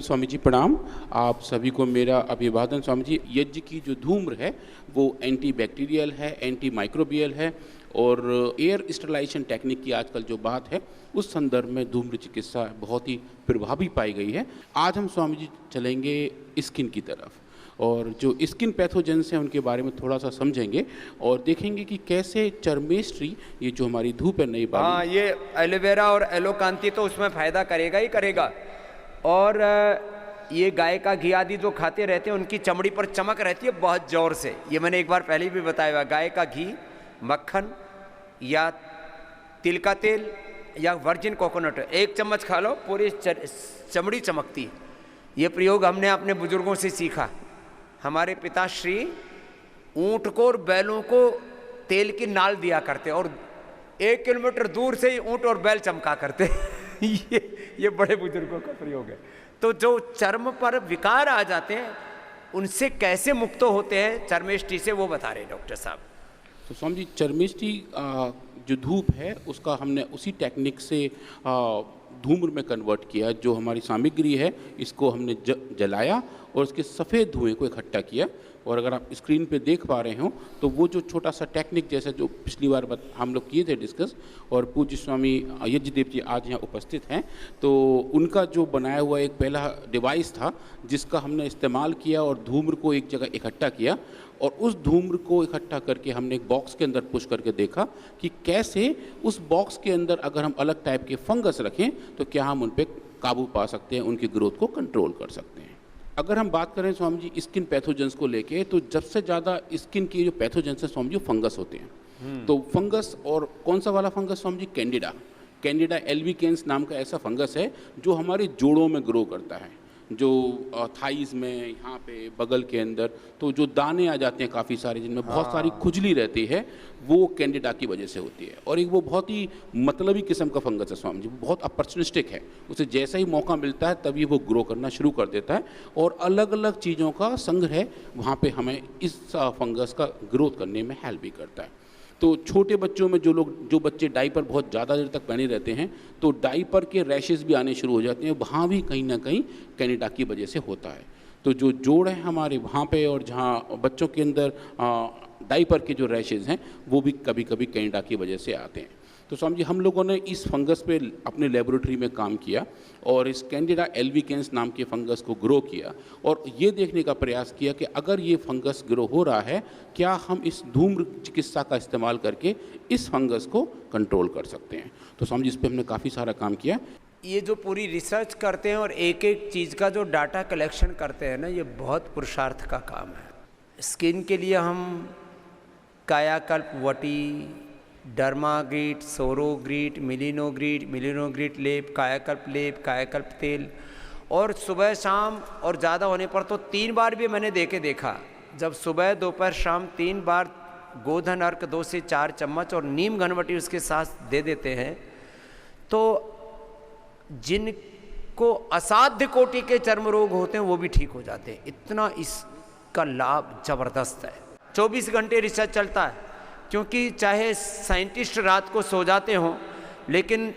स्वामी जी प्रणाम। आप सभी को मेरा अभिवादन स्वामी जी। यज्ञ की जो धूम्र है वो एंटी बैक्टीरियल है, एंटी माइक्रोबियल है और एयर स्टरलाइजेशन टेक्निक की आजकल जो बात है उस संदर्भ में धूम्र चिकित्सा बहुत ही प्रभावी पाई गई है। आज हम स्वामी जी चलेंगे स्किन की तरफ और जो स्किन पैथोजेंस हैं उनके बारे में थोड़ा सा समझेंगे और देखेंगे कि कैसे चर्मेस्ट्री, ये जो हमारी धूप है नई हाँ, ये एलोवेरा और एलोकांती तो उसमें फ़ायदा करेगा ही करेगा। और ये गाय का घी आदि जो खाते रहते हैं उनकी चमड़ी पर चमक रहती है बहुत ज़ोर से। ये मैंने एक बार पहले भी बताया हुआ। गाय का घी, मक्खन या तिल का तेल या वर्जिन कोकोनट, 1 चम्मच खा लो, पूरी चमड़ी चमकती है। ये प्रयोग हमने अपने बुजुर्गों से सीखा। हमारे पिताश्री ऊँट को और बैलों को तेल की नाल दिया करते और 1 किलोमीटर दूर से ही ऊँट और बैल चमका करते ये बड़े बुजुर्गों का प्रयोग है। तो जो चर्म पर विकार आ जाते हैं उनसे कैसे मुक्त होते हैं चर्मेष्टि से, वो बता रहे हैं डॉक्टर साहब। तो स्वामी जी चर्मेष्टि जो धूप है उसका हमने उसी टेक्निक से धूम्र में कन्वर्ट किया। जो हमारी सामग्री है इसको हमने जलाया और उसके सफ़ेद धुएं को इकट्ठा किया। और अगर आप स्क्रीन पे देख पा रहे हो तो वो जो छोटा सा टेक्निक जैसा जो पिछली बार हम लोग किए थे डिस्कस, और पूज्य स्वामी यज्ञदेव जी आज यहाँ उपस्थित हैं, तो उनका जो बनाया हुआ एक पहला डिवाइस था जिसका हमने इस्तेमाल किया और धूम्र को एक जगह इकट्ठा किया और उस धूम्र को इकट्ठा करके हमने एक बॉक्स के अंदर पुश करके देखा कि कैसे उस बॉक्स के अंदर अगर हम अलग टाइप के फंगस रखें तो क्या हम उन पर काबू पा सकते हैं, उनकी ग्रोथ को कंट्रोल कर सकते हैं। अगर हम बात करें स्वामी जी स्किन पैथोजेंस को लेके, तो सबसे ज़्यादा स्किन की जो पैथोजेंस है स्वामी जी फंगस होते हैं। तो फंगस, और कौन सा वाला fungus Swami ji? Candida albicans नाम का ऐसा फंगस है जो हमारे जोड़ों में ग्रो करता है, जो थाइज में, यहाँ पे बगल के अंदर, तो जो दाने आ जाते हैं काफ़ी सारे जिनमें बहुत सारी खुजली रहती है, वो कैंडिडा की वजह से होती है। और एक वो बहुत ही मतलबी किस्म का फंगस है स्वामी जी, बहुत अपॉर्चुनिस्टिक है। उसे जैसा ही मौका मिलता है तभी वो ग्रो करना शुरू कर देता है और अलग अलग चीज़ों का संग्रह वहाँ पे हमें इस फंगस का ग्रोथ करने में हेल्प भी करता है। तो छोटे बच्चों में जो बच्चे डाइपर बहुत ज़्यादा देर तक पहने रहते हैं तो डाइपर के रैशेस भी आने शुरू हो जाते हैं, वहाँ भी कहीं ना कहीं कैंडिडा की वजह से होता है। तो जो जोड़ है हमारे वहाँ पे और जहाँ बच्चों के अंदर डाइपर के जो रैशेस हैं वो भी कभी कभी कैंडिडा की वजह से आते हैं। तो स्वामी जी हम लोगों ने इस फंगस पे अपने लेबोरेटरी में काम किया और इस कैंडिडा एल्बिकेंस नाम के फंगस को ग्रो किया और ये देखने का प्रयास किया कि अगर ये फंगस ग्रो हो रहा है, क्या हम इस धूम्र चिकित्सा का इस्तेमाल करके इस फंगस को कंट्रोल कर सकते हैं। तो स्वामी जी इस पर हमने काफ़ी सारा काम किया। ये जो पूरी रिसर्च करते हैं और एक एक चीज़ का जो डाटा कलेक्शन करते हैं ना, ये बहुत पुरुषार्थ का काम है। स्किन के लिए हम कायाकल्प वटी, डर्माग्रीट, सोरोग्रीट, मिलिनोग्रीट लेप, कायाकल्प तेल, और सुबह शाम और ज़्यादा होने पर तो 3 बार भी मैंने देखा। जब सुबह दोपहर शाम 3 बार गोधन अर्क 2 से 4 चम्मच और नीम घनवटी उसके साथ दे देते हैं तो जिनको असाध्य कोटि के चर्म रोग होते हैं वो भी ठीक हो जाते हैं। इतना इसका लाभ ज़बरदस्त है। 24 घंटे रिसर्च चलता है, क्योंकि चाहे साइंटिस्ट रात को सो जाते हों, लेकिन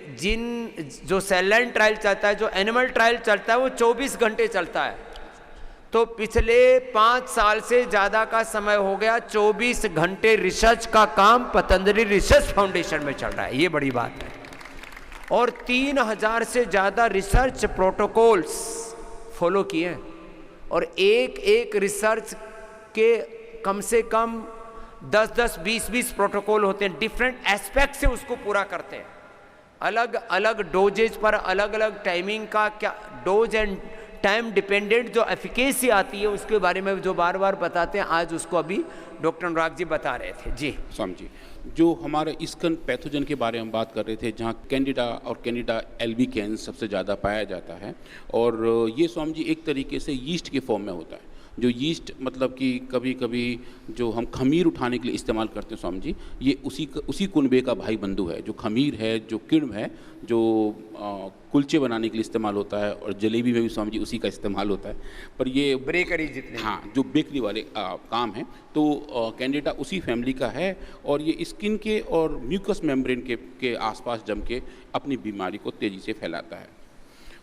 जो सेल लाइन ट्रायल चलता है, जो एनिमल ट्रायल चलता है, वो 24 घंटे चलता है। तो पिछले 5 साल से ज़्यादा का समय हो गया 24 घंटे रिसर्च का काम पतंजलि रिसर्च फाउंडेशन में चल रहा है। ये बड़ी बात है। और 3000 से ज़्यादा रिसर्च प्रोटोकॉल्स फॉलो किए और एक रिसर्च के कम से कम 10-10, 20-20 प्रोटोकॉल होते हैं। डिफरेंट एस्पेक्ट से उसको पूरा करते हैं। अलग अलग डोजेज पर अलग अलग टाइमिंग का क्या डोज एंड टाइम डिपेंडेंट जो एफिकेसी आती है उसके बारे में जो बार बार बताते हैं। आज उसको अभी डॉक्टर अनुराग जी बता रहे थे। जी स्वामी जी, जो हमारे स्किन पैथोजन के बारे में बात कर रहे थे, जहाँ कैंडिडा और कैंडिडा एल्बिकेंस सबसे ज़्यादा पाया जाता है, और ये स्वामी जी एक तरीके से यीस्ट के फॉर्म में होता है। जो यीस्ट मतलब कि कभी कभी जो हम खमीर उठाने के लिए इस्तेमाल करते हैं स्वामी जी, ये उसी कुनबे का भाई बंधु है। जो खमीर है, जो किण्व है, जो कुलचे बनाने के लिए इस्तेमाल होता है, और जलेबी में भी स्वामी जी उसी का इस्तेमाल होता है। पर ये बेकरी जितने, हाँ, जो बेकरी वाले काम हैं, तो कैंडिडा उसी फैमिली का है और ये स्किन के और म्यूकस मेम्ब्रेन के आसपास जम के अपनी बीमारी को तेज़ी से फैलाता है।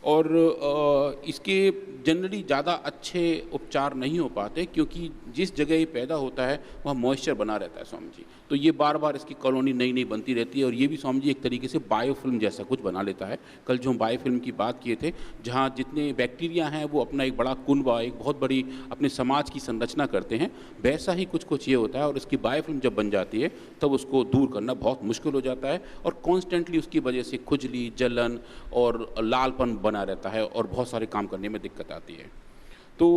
और इसके जनरली ज़्यादा अच्छे उपचार नहीं हो पाते क्योंकि जिस जगह ये पैदा होता है वहाँ मॉइस्चर बना रहता है स्वामी जी, तो ये बार बार इसकी कॉलोनी नई नई बनती रहती है और ये भी स्वामी जी एक तरीके से बायोफिल्म जैसा कुछ बना लेता है। कल जो हम बायोफिल्म की बात किए थे, जहाँ जितने बैक्टीरिया हैं वो अपना एक बड़ा कुनबा, एक बहुत बड़ी अपने समाज की संरचना करते हैं, वैसा ही कुछ कुछ ये होता है और इसकी बायोफिल्म जब बन जाती है तब उसको दूर करना बहुत मुश्किल हो जाता है और कॉन्स्टेंटली उसकी वजह से खुजली, जलन और लालपन बना रहता है और बहुत सारे काम करने में दिक्कत आती है। तो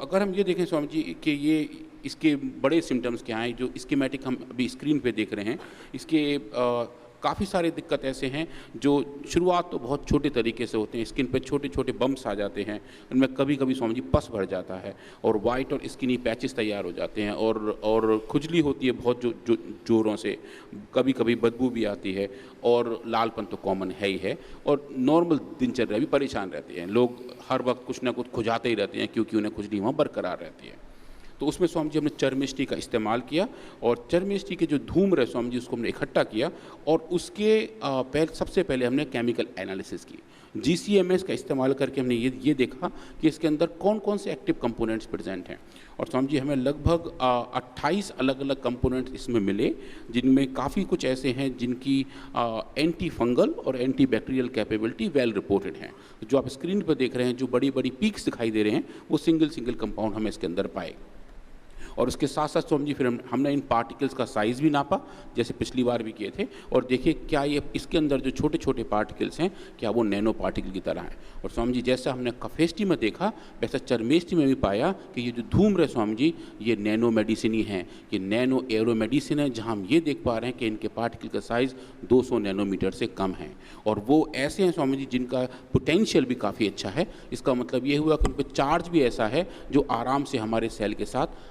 अगर हम ये देखें स्वामी जी कि ये इसके बड़े सिम्टम्स क्या हैं, जो स्कीमेटिक हम अभी स्क्रीन पे देख रहे हैं, इसके काफ़ी सारे दिक्कत ऐसे हैं जो शुरुआत तो बहुत छोटे तरीके से होते हैं, स्किन पे छोटे छोटे बम्प्स आ जाते हैं, उनमें कभी कभी स्वामी जी पस भर जाता है और वाइट और स्किनी पैचेस तैयार हो जाते हैं और खुजली होती है बहुत जोरों से, कभी कभी बदबू भी आती है और लालपन तो कॉमन है ही है और नॉर्मल दिनचर्या भी परेशान रहते हैं। लोग हर वक्त कुछ ना कुछ खुजाते ही रहते हैं क्योंकि उन्हें खुजली वहाँ बरकरार रहती है। तो उसमें स्वामी जी हमने चर्मिष्ठी का इस्तेमाल किया और चर्मिष्ठी के जो धूम्र है स्वामी जी उसको हमने इकट्ठा किया और उसके सबसे पहले हमने केमिकल एनालिसिस की। GCMS का इस्तेमाल करके हमने ये देखा कि इसके अंदर कौन कौन से एक्टिव कंपोनेंट्स प्रेजेंट हैं और स्वामी जी हमें लगभग 28 अलग अलग कंपोनेंट्स इसमें मिले, जिनमें काफ़ी कुछ ऐसे हैं जिनकी एंटी फंगल और anti bacterial capability well reported हैं। जो आप स्क्रीन पर देख रहे हैं, जो बड़ी बड़ी पीक्स दिखाई दे रहे हैं, वो सिंगल कंपाउंड हमें इसके अंदर पाए। और उसके साथ साथ स्वामी जी फिर हमने इन पार्टिकल्स का साइज़ भी नापा जैसे पिछली बार भी किए थे और देखिए क्या ये इसके अंदर जो छोटे छोटे पार्टिकल्स हैं क्या वो नैनो पार्टिकल की तरह हैं। और स्वामी जी जैसा हमने कफेस्टी में देखा वैसा चर्मेष्ठी में भी पाया कि ये जो धूम्र है स्वामी जी ये नैनो मेडिसिन ही हैं, ये नैनो एरो मेडिसिन है, जहाँ हम ये देख पा रहे हैं कि इनके पार्टिकल का साइज़ 200 नैनोमीटर से कम है और वो ऐसे हैं स्वामी जी जिनका पोटेंशियल भी काफ़ी अच्छा है। इसका मतलब ये हुआ कि उन पर चार्ज भी ऐसा है जो आराम से हमारे सेल के साथ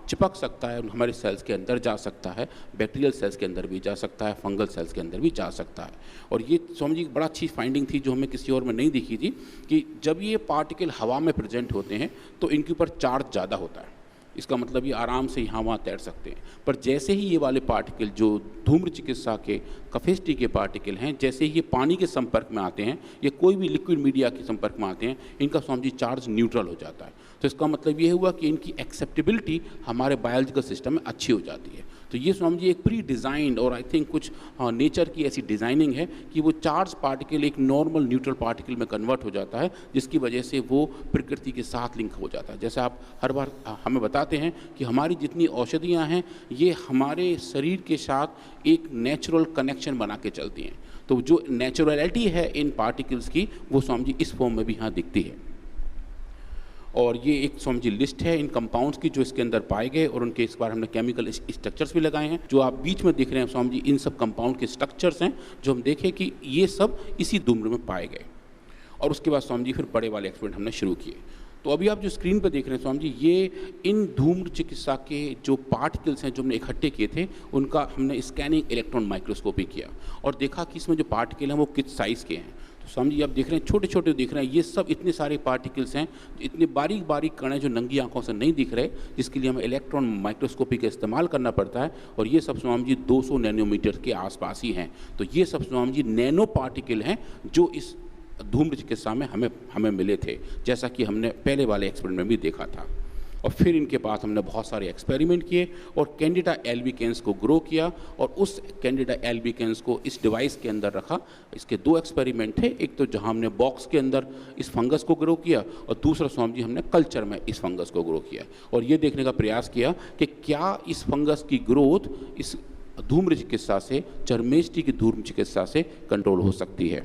चिपक सकता है, हमारे सेल्स के अंदर जा सकता है, बैक्टीरियल सेल्स के अंदर भी जा सकता है, फंगल सेल्स के अंदर भी जा सकता है। और ये स्वामी जी बड़ा अच्छी फाइंडिंग थी जो हमें किसी और में नहीं दिखी थी कि जब ये पार्टिकल हवा में प्रेजेंट होते हैं तो इनके ऊपर चार्ज ज़्यादा होता है, इसका मतलब ये आराम से यहाँ वहाँ तैर सकते हैं। पर जैसे ही ये वाले पार्टिकल जो धूम्र चिकित्सा के कफेस्टी के पार्टिकल हैं, जैसे ही ये पानी के संपर्क में आते हैं या कोई भी लिक्विड मीडिया के संपर्क में आते हैं, इनका स्वामी जी चार्ज न्यूट्रल हो जाता है। तो इसका मतलब ये हुआ कि इनकी एक्सेप्टेबिलिटी हमारे बायोलॉजिकल सिस्टम में अच्छी हो जाती है। तो ये स्वामी जी एक प्री डिज़ाइंड और आई थिंक कुछ नेचर की ऐसी डिज़ाइनिंग है कि वो चार्ज पार्टिकल एक नॉर्मल न्यूट्रल पार्टिकल में कन्वर्ट हो जाता है, जिसकी वजह से वो प्रकृति के साथ लिंक हो जाता है। जैसे आप हर बार हमें बताते हैं कि हमारी जितनी औषधियाँ हैं ये हमारे शरीर के साथ एक नेचुरल कनेक्शन बना के चलती हैं। तो जो नेचुरलिटी है इन पार्टिकल्स की वो स्वामी जी इस फॉर्म में भी यहाँ दिखती है। और ये एक स्वामी जी लिस्ट है इन कंपाउंड्स की जो इसके अंदर पाए गए और उनके इस बार हमने केमिकल स्ट्रक्चर्स भी लगाए हैं। जो आप बीच में देख रहे हैं स्वामी जी इन सब कंपाउंड के स्ट्रक्चर्स हैं जो हम देखें कि ये सब इसी धूम्र में पाए गए। और उसके बाद स्वामी जी फिर बड़े वाले एक्सपेरिमेंट हमने शुरू किए। तो अभी आप जो स्क्रीन पर देख रहे हैं स्वामी जी, ये इन धूम्र चिकित्सा के जो पार्टिकल्स हैं जो हमने इकट्ठे किए थे उनका हमने स्कैनिंग इलेक्ट्रॉन माइक्रोस्कोपी किया और देखा कि इसमें जो पार्टिकल हैं वो किस साइज़ के हैं। तो स्वामी जी आप देख रहे हैं छोटे छोटे दिख रहे हैं, ये सब इतने सारे पार्टिकल्स हैं, इतने बारीक बारीक कण हैं जो नंगी आंखों से नहीं दिख रहे, जिसके लिए हमें इलेक्ट्रॉन माइक्रोस्कोपी का इस्तेमाल करना पड़ता है। और ये सब स्वामी जी 200 नैनोमीटर के आसपास ही हैं। तो ये सब स्वामी जी नैनो पार्टिकल हैं जो इस धूम्र चिकित्सा में हमें मिले थे, जैसा कि हमने पहले वाले एक्सपेरिमेंट में भी देखा था। और फिर इनके पास हमने बहुत सारे एक्सपेरिमेंट किए और कैंडिडा एल्बिकेंस को ग्रो किया और उस कैंडिडा एल्बिकेंस को इस डिवाइस के अंदर रखा। इसके 2 एक्सपेरिमेंट थे, एक तो जहां हमने बॉक्स के अंदर इस फंगस को ग्रो किया और दूसरा स्वामी जी हमने कल्चर में इस फंगस को ग्रो किया और ये देखने का प्रयास किया कि क्या इस फंगस की ग्रोथ इस धूम्र चिकित्सा से, चर्मेष्ठी की धूम्र चिकित्सा से कंट्रोल हो सकती है।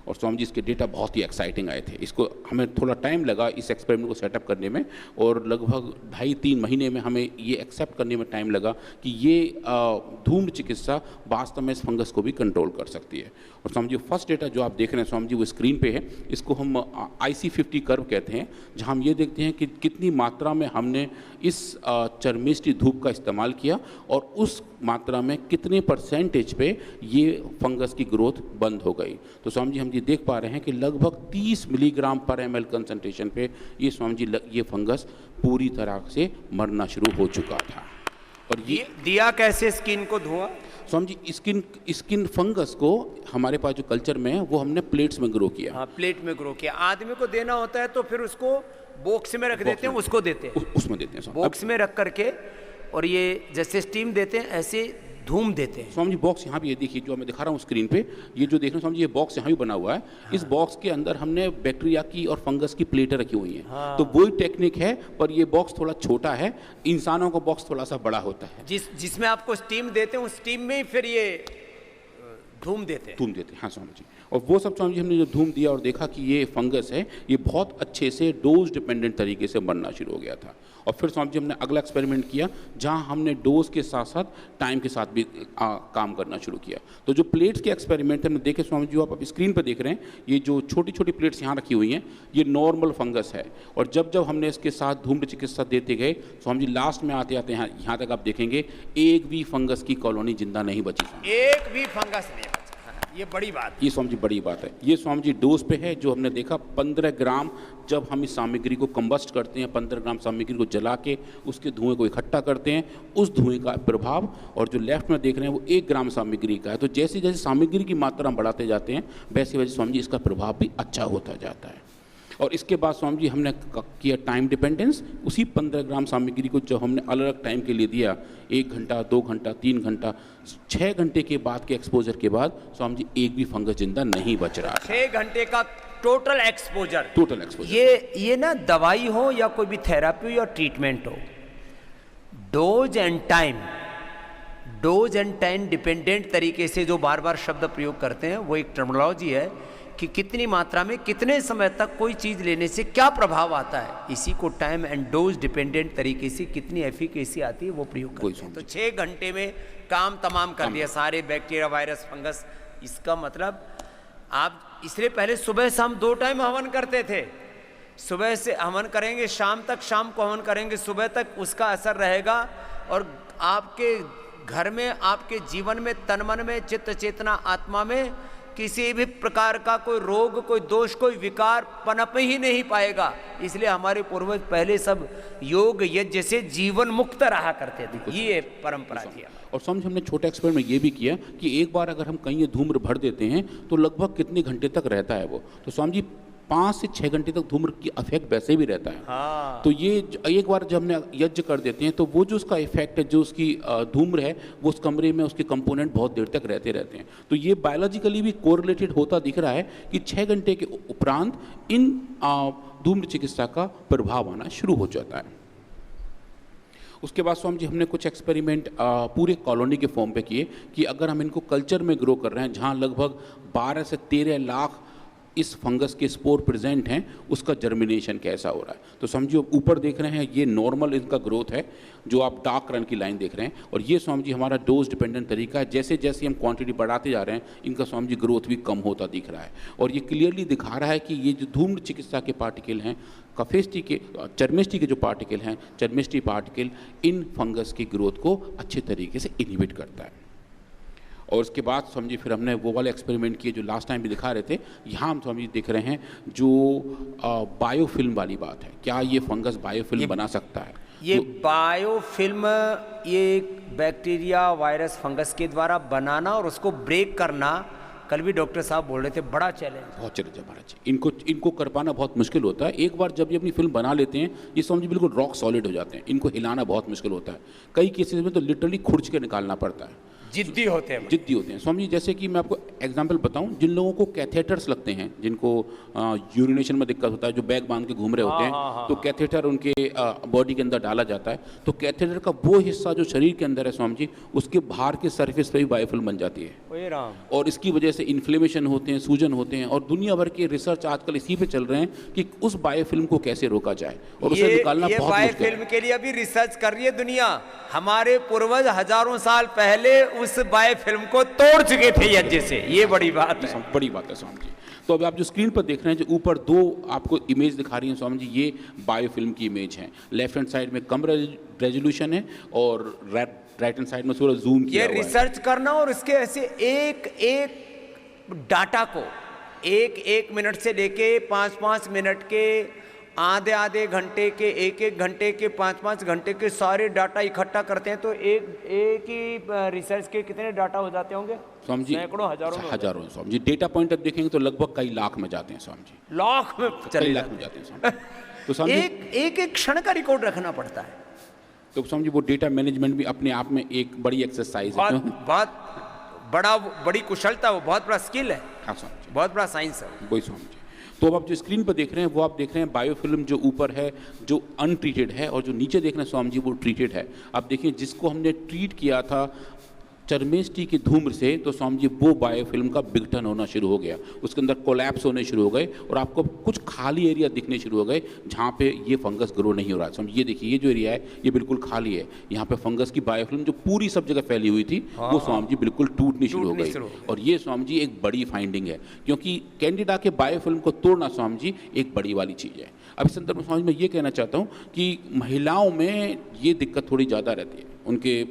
और स्वामी जी इसके डेटा बहुत ही एक्साइटिंग आए थे। इसको हमें थोड़ा टाइम लगा इस एक्सपेरिमेंट को सेटअप करने में और लगभग 2.5-3 महीने में हमें ये एक्सेप्ट करने में टाइम लगा कि ये धूम्र चिकित्सा वास्तव में इस फंगस को भी कंट्रोल कर सकती है। और स्वामी जी फर्स्ट डेटा जो आप देख रहे हैं स्वामी जी वो स्क्रीन पे है, इसको हम IC50 कर्व कहते हैं, जहाँ हम ये देखते हैं कि कितनी मात्रा में हमने इस चर्मेष्ठी धूप का इस्तेमाल किया और उस मात्रा में कितने % पे ये फंगस की ग्रोथ बंद हो गई। तो स्वामी जी हम ये देख पा रहे हैं कि लगभग 30 मिलीग्राम पर ml कंसंट्रेशन पे ये स्वामी जी ये फंगस पूरी तरह से मरना शुरू हो चुका था। और ये दिया कैसे स्किन को धुआं? स्वामी जी स्किन फंगस को हमारे पास जो कल्चर में है वो हमने प्लेट्स में ग्रो किया। हाँ, प्लेट में ग्रो किया। आदमी को देना होता है तो फिर उसको बॉक्स में रख देते हैं, उसको देते हैं, उसमें देते हैं बॉक्स में रख करके, और ये जैसे स्टीम देते हैं ऐसे धूम देते हैं। स्वामी जी बॉक्स यहाँ भी ये देखिए जो मैं दिखा रहा हूँ स्क्रीन पे, ये जो देख रहे हैं स्वामी जी, ये बॉक्स यहाँ भी बना हुआ है। हाँ। इस बॉक्स के अंदर हमने बैक्टीरिया की और फंगस की प्लेटें रखी हुई हैं। हाँ। तो वही टेक्निक है, पर ये बॉक्स थोड़ा छोटा है, इंसानों का बॉक्स थोड़ा सा बड़ा होता है। जिसमें आपको स्टीम देते हैं, उस स्टीम में ही फिर ये धूम देते हैं। हाँ स्वामी जी, और वो सब स्वामी जी हमने जो धूम दिया और देखा कि ये फंगस है, ये बहुत अच्छे से डोज डिपेंडेंट तरीके से बनना शुरू हो गया था। और फिर स्वामी जी हमने अगला एक्सपेरिमेंट किया जहाँ हमने डोज के साथ साथ टाइम के साथ भी काम करना शुरू किया। तो जो प्लेट्स के एक्सपेरिमेंट हमने देखे स्वामी जी, आप स्क्रीन पर देख रहे हैं, ये जो छोटी छोटी प्लेट्स यहाँ रखी हुई हैं, ये नॉर्मल फंगस है। और जब जब हमने इसके साथ धूम्र चिकित्सा देते गए स्वामी जी, लास्ट में आते आते यहाँ तक आप देखेंगे एक भी फंगस की कॉलोनी जिंदा नहीं बची। एक भी फंगस नहीं बचा। ये बड़ी बात, ये स्वामी जी बड़ी बात है। ये स्वामी जी डोज पे है जो हमने देखा 15 ग्राम, जब हम इस सामग्री को कंबस्ट करते हैं, 15 ग्राम सामग्री को जला के उसके धुएं को इकट्ठा करते हैं, उस धुएं का प्रभाव, और जो लेफ्ट में देख रहे हैं वो 1 ग्राम सामग्री का है। तो जैसे जैसे सामग्री की मात्रा हम बढ़ाते जाते हैं वैसे वैसे स्वामी जी इसका प्रभाव भी अच्छा होता जाता है। और इसके बाद स्वामी जी हमने किया टाइम डिपेंडेंस। उसी 15 ग्राम सामग्री को जब हमने अलग अलग टाइम के लिए दिया, 1 घंटा, 2 घंटा, 3 घंटा, 6 घंटे के बाद के एक्सपोजर के बाद स्वामी जी एक भी फंगस जिंदा नहीं बच रहा। 6 घंटे का टोटल एक्सपोजर। ये ना दवाई हो या कोई भी थेरेपी हो या ट्रीटमेंट हो, डोज एंड टाइम डिपेंडेंट तरीके से जो बार बार शब्द प्रयोग करते हैं, वो एक टर्मिनोलॉजी है कि कितनी मात्रा में कितने समय तक कोई चीज़ लेने से क्या प्रभाव आता है, इसी को टाइम एंड डोज डिपेंडेंट तरीके से कितनी एफिकेसी आती है वो प्रयोग करते हैं। तो 6 घंटे में काम तमाम कर दिया, सारे बैक्टीरिया, वायरस, फंगस। इसका मतलब आप इसलिए पहले सुबह शाम 2 टाइम हवन करते थे। सुबह से हवन करेंगे शाम तक, शाम को हवन करेंगे सुबह तक, उसका असर रहेगा। और आपके घर में, आपके जीवन में, तन मन में, चित्त चेतना, आत्मा में किसी भी प्रकार का कोई रोग, कोई दोष, कोई विकार पनप ही नहीं पाएगा। इसलिए हमारे पूर्वज पहले सब योग यज्ञ से जीवन मुक्त रहा करते थे, ये परंपरा थी। और स्वामी हमने छोटा एक्सपेरिमेंट ये भी किया कि एक बार अगर हम कहीं ये धूम्र भर देते हैं तो लगभग कितने घंटे तक रहता है वो। तो स्वामी जी 5 से 6 घंटे तक धूम्र की इफेक्ट वैसे भी रहता है। हाँ। तो ये एक बार जब हमने यज्ञ कर देते हैं तो वो जो उसका इफेक्ट है, जो उसकी धूम्र है, वो उस कमरे में उसके कंपोनेंट बहुत देर तक रहते हैं। तो ये बायोलॉजिकली भी कोरिलेटेड होता दिख रहा है कि 6 घंटे के उपरांत इन धूम्र चिकित्सा का प्रभाव आना शुरू हो जाता है। उसके बाद स्वामी जी हमने कुछ एक्सपेरिमेंट पूरे कॉलोनी के फॉर्म पे किए कि अगर हम इनको कल्चर में ग्रो कर रहे हैं जहाँ लगभग 12 से 13 लाख इस फंगस के स्पोर प्रेजेंट हैं, उसका जर्मिनेशन कैसा हो रहा है। तो समझिए ऊपर देख रहे हैं ये नॉर्मल इनका ग्रोथ है, जो आप डार्क रंग की लाइन देख रहे हैं, और ये स्वामी जी हमारा डोज डिपेंडेंट तरीका है। जैसे जैसे हम क्वांटिटी बढ़ाते जा रहे हैं इनका स्वामी जी ग्रोथ भी कम होता दिख रहा है। और ये क्लियरली दिखा रहा है कि ये जो धूम्र चिकित्सा के पार्टिकल हैं, कफेस्टी के, चर्मिष्टी के जो पार्टिकल हैं, चर्मिष्टी पार्टिकल इन फंगस की ग्रोथ को अच्छे तरीके से इनहिबिट करता है। और उसके बाद समझिए फिर हमने वो वाले एक्सपेरिमेंट किए जो लास्ट टाइम भी दिखा रहे थे। यहाँ हम समझिए देख रहे हैं जो बायोफिल्म वाली बात है, क्या ये फंगस बायोफिल्म बना सकता है? ये बायोफिल्म, ये बैक्टीरिया, वायरस, फंगस के द्वारा बनाना और उसको ब्रेक करना, कल भी डॉक्टर साहब बोल रहे थे, बड़ा चैलेंज, बहुत चैलेंज है महाराज। इनको कर पाना बहुत मुश्किल होता है। एक बार जब ये अपनी फिल्म बना लेते हैं ये समझिए बिल्कुल रॉक सॉलिड हो जाते हैं, इनको हिलाना बहुत मुश्किल होता है। कई केसेस में तो लिटरली खुर्च के निकालना पड़ता है, जिद्दी होते हैं स्वामी जी। जैसे कि मैं आपको एग्जांपल बताऊं, जिन लोगों को कैथेटर्स लगते हैं, जिनको यूरिनेशन में दिक्कत होता है, जो बैग बांध के घूम रहे होते हैं, तो कैथेटर उनके बॉडी के अंदर डाला जाता है। तो कैथेटर का वो हिस्सा जो शरीर के अंदर है स्वामी जी, उसके बाहर के सरफेस पे भी बायोफिल्म बन जाती है, और इसकी वजह से इन्फ्लेमेशन होते हैं, सूजन होते हैं। और दुनिया भर के रिसर्च आजकल इसी पे चल रहे हैं कि उस बायोफिल्म को कैसे रोका जाए और उसे निकालना बहुत मुश्किल है। बायोफिल्म के लिए अभी रिसर्च कर रही है दुनिया। हमारे पूर्वज हजारों साल पहले उस बायोफिल्म को तोड़ चुके थे यज्ञ से, ये बड़ी बात है, बड़ी बात है स्वामी जी। तो अभी आप जो स्क्रीन पर देख रहे हैं, जो ऊपर 2 आपको इमेज दिखा रही हैं स्वामी जी, ये बायोफिल्म की इमेज है। लेफ्ट हैंड साइड में कम रेजोल्यूशन है और राइट हैंड साइड में थोड़ा जूम किया हुआ है। ये रिसर्च करना और इसके ऐसे एक डाटा को 1 मिनट से लेके 5 मिनट के आधे आधे घंटे के, एक एक घंटे के, 5-5 घंटे के सारे डाटा इकट्ठा करते हैं तो एक ही रिसर्च के कितने डाटा हो जाते होंगे? स्वामी जी सैकड़ों, हजारों स्वामी जी। डेटा पॉइंट अब देखेंगे तो लगभग कई लाख में जाते हैं स्वामी जी, लाख में कई चले लाख में जाते हैं स्वामी जी। तो स्वामी जी एक क्षण का रिकॉर्ड रखना पड़ता है। तो स्वामी जी वो डेटा मैनेजमेंट भी अपने आप में एक बड़ी एक्सरसाइज है। बहुत बड़ी कुशलता, वो बहुत बड़ा स्किल है। हाँ स्वामी जी, बहुत बड़ा साइंस है वही स्वामी जी। तो अब आप जो स्क्रीन पर देख रहे हैं वो आप देख रहे हैं बायोफिल्म जो ऊपर है जो अनट्रीटेड है, और जो नीचे देख रहे हैं स्वामी जी वो ट्रीटेड है। आप देखिए जिसको हमने ट्रीट किया था चर्मेस्टी की धूम्र से, तो स्वामी जी वो बायोफिल्म का बिगटन होना शुरू हो गया, उसके अंदर कोलैप्स होने शुरू हो गए और आपको कुछ खाली एरिया दिखने शुरू हो गए जहाँ पे ये फंगस ग्रो नहीं हो रहा है। स्वामी ये देखिए, ये जो एरिया है ये बिल्कुल खाली है, यहाँ पे फंगस की बायोफिल्म जो पूरी सब जगह फैली हुई थी वो स्वामी जी बिल्कुल टूटनी शुरू हो गई। और ये स्वामी जी एक बड़ी फाइंडिंग है, क्योंकि कैंडिडा के बायोफिल्म को तोड़ना स्वामी जी एक बड़ी वाली चीज़ है। अब इस संदर्भ में स्वामी मैं ये कहना चाहता हूँ कि महिलाओं में ये दिक्कत थोड़ी ज़्यादा रहती है, उनके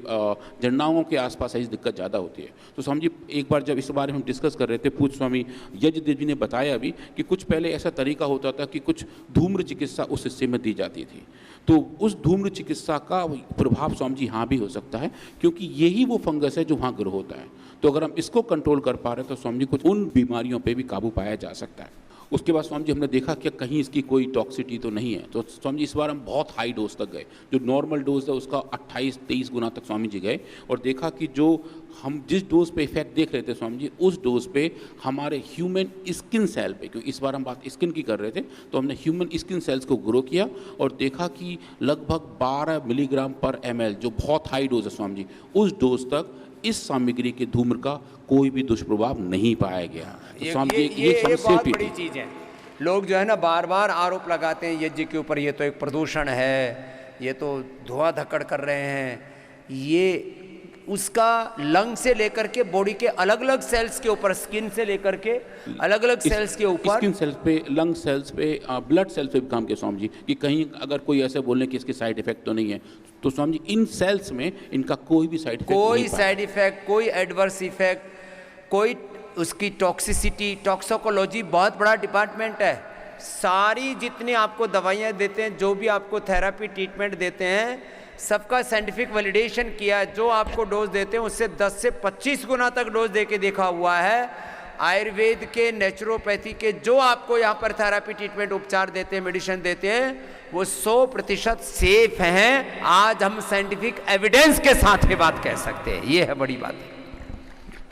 जननांगों के आसपास ऐसी दिक्कत ज़्यादा होती है। तो स्वामी जी एक बार जब इस बारे में हम डिस्कस कर रहे थे, पूज्य स्वामी यजदेव जी ने बताया भी कि कुछ पहले ऐसा तरीका होता था कि कुछ धूम्र चिकित्सा उस हिस्से में दी जाती थी, तो उस धूम्र चिकित्सा का प्रभाव स्वामी जी यहाँ भी हो सकता है, क्योंकि यही वो फंगस है जो वहाँ ग्रो होता है। तो अगर हम इसको कंट्रोल कर पा रहे हैं तो स्वामी जी कुछ उन बीमारियों पर भी काबू पाया जा सकता है। उसके बाद स्वामी जी हमने देखा कि कहीं इसकी कोई टॉक्सिटी तो नहीं है, तो स्वामी जी इस बार हम बहुत हाई डोज तक गए, जो नॉर्मल डोज है उसका 28-23 गुना तक स्वामी जी गए, और देखा कि जो हम जिस डोज पे इफेक्ट देख रहे थे स्वामी जी, उस डोज पे हमारे ह्यूमन स्किन सेल पे, क्योंकि इस बार हम बात स्किन की कर रहे थे, तो हमने ह्यूमन स्किन सेल्स को ग्रो किया और देखा कि लगभग 12 मिलीग्राम पर ml, जो बहुत हाई डोज है स्वामी जी, उस डोज तक इस सामग्री के धूम्र का कोई भी दुष्प्रभाव नहीं पाया गया। तो स्वामी जी ये बहुत बड़ी चीज़ है। लोग जो है ना बार बार आरोप लगाते हैं यज्ञ के ऊपर, ये तो एक प्रदूषण है, ये तो धुआं धक्कड़ कर रहे हैं, ये उसका लंग से लेकर के बॉडी के अलग अलग सेल्स के ऊपर, स्किन से लेकर के अलग अलग सेल्स के ऊपर, स्किन सेल्स पे, लंग सेल्स पे, ब्लड सेल्स पे भी काम किया स्वामी जी, कि कहीं अगर कोई ऐसे बोलने कि इसके साइड इफेक्ट तो नहीं है, तो स्वामी जी इन सेल्स में इनका कोई भी साइड इफेक्ट, कोई साइड इफेक्ट, कोई एडवर्स इफेक्ट, कोई उसकी टॉक्सिसिटी, टॉक्सिकोलॉजी बहुत बड़ा डिपार्टमेंट है। सारी जितनी आपको दवाइयाँ देते हैं, जो भी आपको थेरेपी ट्रीटमेंट देते हैं, सबका साइंटिफिक वैलिडेशन किया, जो आपको डोज देते हैं उससे 10 से 25 गुना तक डोज देके देखा हुआ है। आयुर्वेद के, नेचुरोपैथी के जो आपको यहाँ पर थेरेपी ट्रीटमेंट उपचार देते हैं, मेडिसिन देते हैं, वो 100% सेफ हैं। आज हम साइंटिफिक एविडेंस के साथ ये बात कह सकते हैं, ये है बड़ी बात।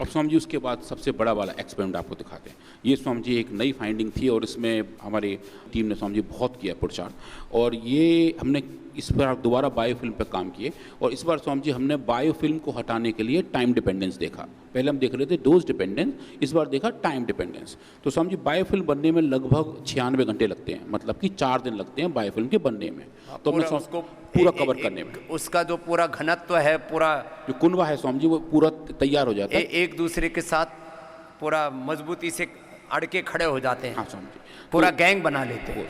अब स्वामी जी उसके बाद सबसे बड़ा वाला एक्सपेरिमेंट आपको दिखाते हैं। ये स्वामी जी एक नई फाइंडिंग थी और इसमें हमारी टीम ने स्वामी जी बहुत किया पुरुषार्थ, और ये हमने इस बार दोबारा बायोफिल्म पर काम किए, और इस बार स्वामी जी हमने बायोफिल्म को हटाने के लिए टाइम डिपेंडेंस देखा। पहले हम देख रहे थे डोज डिपेंडेंस, इस बार देखा टाइम डिपेंडेंस। तो स्वामी जी बायोफिल्म बनने में लगभग 96 घंटे लगते हैं, मतलब कि 4 दिन लगते हैं बायोफिल्म के बनने में, तो हमने उसको पूरा कवर करने में, उसका जो पूरा घनत्व है, पूरा जो कुनवा है स्वामी जी वो पूरा तैयार हो जाता है, एक दूसरे के साथ पूरा मजबूती से अड़के खड़े हो जाते हैं। हाँ स्वामी जी, पूरा गैंग बना लेते हैं।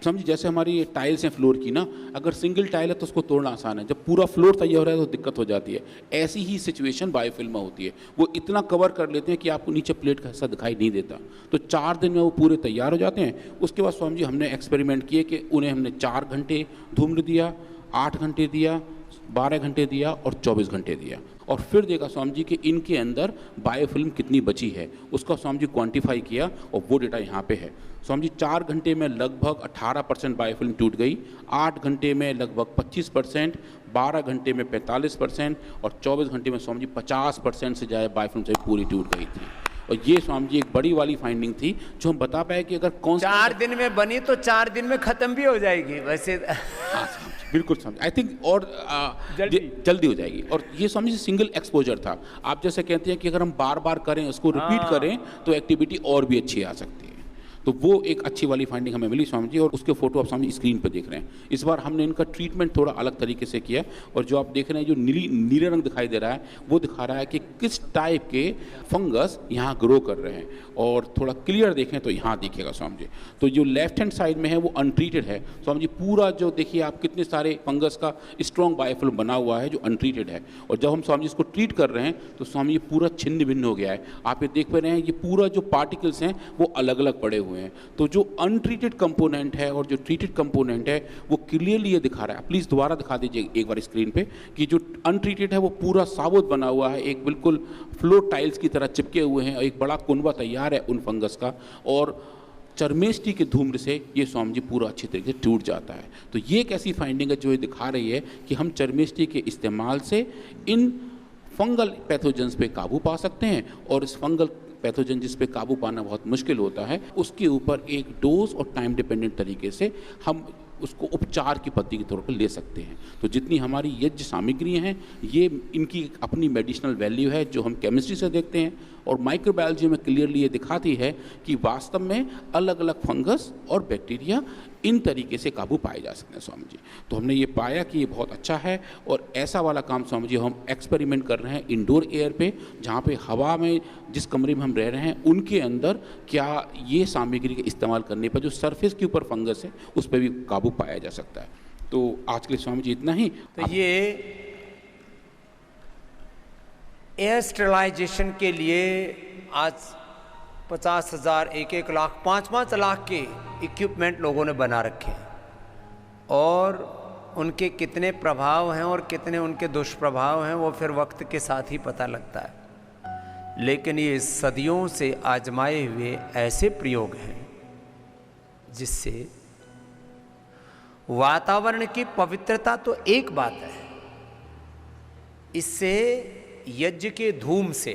समझिए जैसे हमारी टाइल्स हैं फ्लोर की ना, अगर सिंगल टाइल है तो उसको तोड़ना आसान है, जब पूरा फ्लोर तैयार हो रहा है तो दिक्कत हो जाती है। ऐसी ही सिचुएशन बायोफिल्म में होती है, वो इतना कवर कर लेते हैं कि आपको नीचे प्लेट का हिस्सा दिखाई नहीं देता। तो 4 दिन में वो पूरे तैयार हो जाते हैं। उसके बाद स्वामी जी हमने एक्सपेरिमेंट किए कि उन्हें हमने 4 घंटे धूम्र दिया, 8 घंटे दिया, 12 घंटे दिया और 24 घंटे दिया, और फिर देखा स्वामी जी कि इनके अंदर बायोफिल्म कितनी बची है, उसका स्वामी जी क्वांटिफाई किया, और वो डेटा यहाँ पे है। स्वामी जी 4 घंटे में लगभग 18% बायोफिल्म टूट गई, 8 घंटे में लगभग 25%, 12 घंटे में 45% और 24 घंटे में स्वामी जी 50% से ज़्यादा बायोफिल्म से पूरी टूट गई थी। और ये स्वामी जी एक बड़ी वाली फाइंडिंग थी जो हम बता पाए कि अगर कौन 4 दिन में बनी तो 4 दिन में ख़त्म भी हो जाएगी वैसे। हाँ बिल्कुल समझ, आई थिंक, और जल्दी हो जाएगी। और ये स्वामी जी सिंगल एक्सपोजर था। आप जैसे कहते हैं कि अगर हम बार बार करें, उसको रिपीट करें, तो एक्टिविटी और भी अच्छी आ सकती है। तो वो एक अच्छी वाली फाइंडिंग हमें मिली स्वामी जी, और उसके फोटो आप स्वामी जी स्क्रीन पर देख रहे हैं। इस बार हमने इनका ट्रीटमेंट थोड़ा अलग तरीके से किया, और जो आप देख रहे हैं जो नीले रंग दिखाई दे रहा है, वो दिखा रहा है कि किस टाइप के फंगस यहाँ ग्रो कर रहे हैं। और थोड़ा क्लियर देखें तो यहाँ देखिएगा स्वामी जी, तो जो लेफ्ट हैंड साइड में है वो अनट्रीटेड है स्वामी जी। पूरा जो देखिए आप कितने सारे फंगस का स्ट्रॉन्ग बायोफिल्म बना हुआ है जो अनट्रीटेड है, और जब हम स्वामी जी इसको ट्रीट कर रहे हैं तो स्वामी जी पूरा छिन्न भिन्न हो गया है। आप ये देख पा रहे हैं, ये पूरा जो पार्टिकल्स हैं वो अलग अलग पड़े हुए हैं। हुए हैं। तो जो अनट्रीटेड कंपोनेंट है और जो ट्रीटेड कंपोनेंट है वो क्लियरली ये दिखा रहा है। प्लीज़ दोबारा दिखा दीजिए एक बार स्क्रीन पे कि जो अनट्रीटेड है वो पूरा साबुत बना हुआ है, एक बिल्कुल फ्लोर टाइल्स की तरह चिपके हुए हैं, एक बड़ा कुनबा तैयार है उन फंगस का, और चर्मेस्टी के धूम्र से ये स्वामी जी पूरा अच्छी तरीके से टूट जाता है। तो ये एक ऐसी फाइंडिंग है जो ये दिखा रही है कि हम चर्मेस्टी के इस्तेमाल से इन फंगल पैथोजेंस पे काबू पा सकते हैं, और इस फंगल पैथोजन जिस पे काबू पाना बहुत मुश्किल होता है उसके ऊपर एक डोज और टाइम डिपेंडेंट तरीके से हम उसको उपचार की पद्धति के तौर पर ले सकते हैं। तो जितनी हमारी यज्ञ सामग्री हैं ये इनकी अपनी मेडिसिनल वैल्यू है जो हम केमिस्ट्री से देखते हैं, और माइक्रोबायोलॉजी में क्लियरली ये दिखाती है कि वास्तव में अलग अलग फंगस और बैक्टीरिया इन तरीके से काबू पाए जा सकते हैं स्वामी जी। तो हमने ये पाया कि ये बहुत अच्छा है, और ऐसा वाला काम स्वामी जी हम एक्सपेरिमेंट कर रहे हैं इंडोर एयर पे, जहाँ पे हवा में जिस कमरे में हम रह रहे हैं उनके अंदर क्या ये सामग्री के इस्तेमाल करने पर जो सरफेस के ऊपर फंगस है उस पर भी काबू पाया जा सकता है। तो आज के लिए स्वामी जी इतना ही। तो ये एयर स्टेरिलाइजेशन के लिए आज 50,000, 1-1 लाख, 5-5 लाख के इक्विपमेंट लोगों ने बना रखे हैं, और उनके कितने प्रभाव हैं और कितने उनके दुष्प्रभाव हैं वो फिर वक्त के साथ ही पता लगता है। लेकिन ये सदियों से आजमाए हुए ऐसे प्रयोग हैं जिससे वातावरण की पवित्रता तो एक बात है, इससे यज्ञ के धूम से,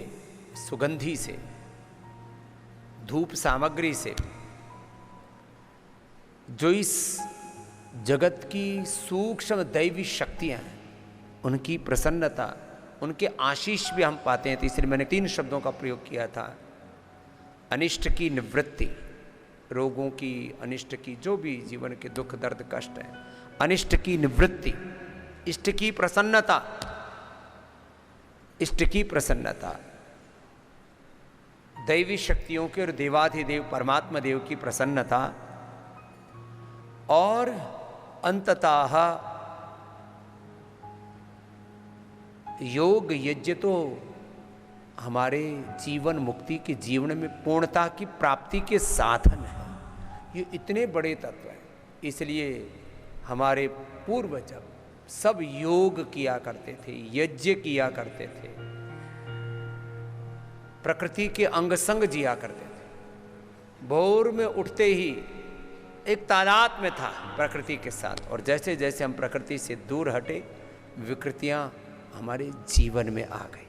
सुगंधी से, धूप सामग्री से जो इस जगत की सूक्ष्म दैवी शक्तियां हैं उनकी प्रसन्नता, उनके आशीष भी हम पाते हैं। तो इसलिए मैंने 3 शब्दों का प्रयोग किया था। अनिष्ट की निवृत्ति, रोगों की, अनिष्ट की, जो भी जीवन के दुख दर्द कष्ट है, अनिष्ट की निवृत्ति, इष्ट की प्रसन्नता, इष्ट की प्रसन्नता, दैवी शक्तियों के और देवाधिदेव परमात्मा देव की प्रसन्नता, और अंततः योग यज्ञ तो हमारे जीवन मुक्ति के जीवन में पूर्णता की प्राप्ति के साधन है। ये इतने बड़े तत्व हैं, इसलिए हमारे पूर्वज सब योग किया करते थे, यज्ञ किया करते थे, प्रकृति के अंग संग जिया करते थे। भोर में उठते ही एक तादाद में था प्रकृति के साथ, और जैसे जैसे हम प्रकृति से दूर हटे विकृतियां हमारे जीवन में आ गई।